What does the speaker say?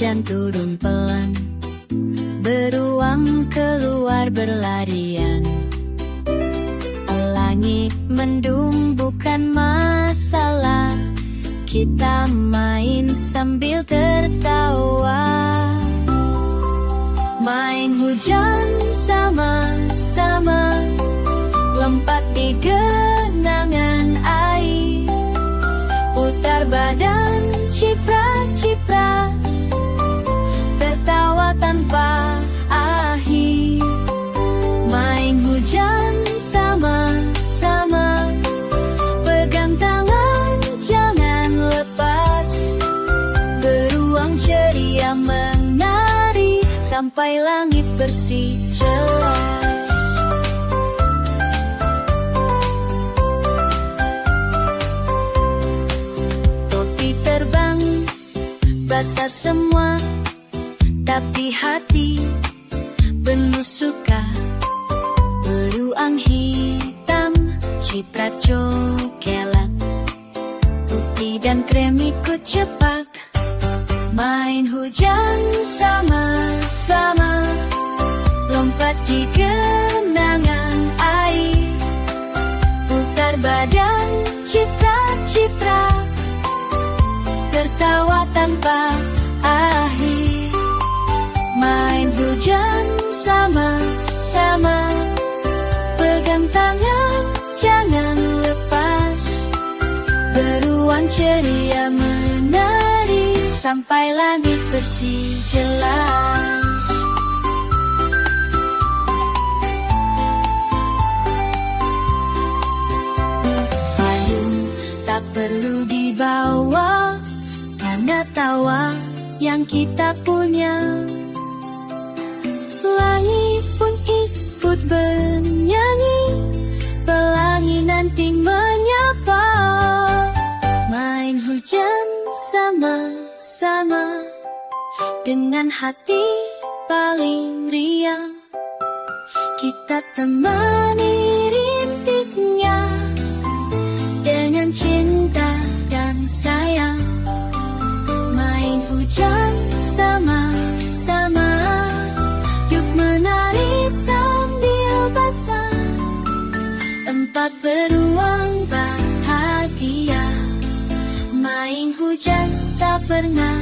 hujan turun pelan, beruang keluar berlarian. Langit mendung bukan masalah, kita main sambil tertawa. Main hujan sama-sama, lompat di genangan air, putar badan ciprat-ciprat, tertawa tanpa akhir. Main hujan sama-sama, pegang tangan jangan lepas, beruang ceria menari sampai langit bersih jelas. Topi terbang basah semua, tapi hati penuh suka. Beruang hitam ciprat cokelat, putih dan krem ikut cepat. Main hujan sama-sama, lompat di genangan air, putar badan ciprat-ciprat, tertawa tanpa akhir. Main hujan sama-sama, pegang tangan jangan lepas, beruang ceria menari sampai langit bersih jelas. Payung tak perlu dibawa, karena tawa yang kita punya. Langit pun ikut bernyanyi, pelangi nanti menyapa. Main hujan sama-sama, dengan hati paling riang, kita temani rintiknya dengan cinta dan sayang. Main hujan sama-sama, yuk menari sambil basah, empat beruang bahagia. Main hujan tak pernah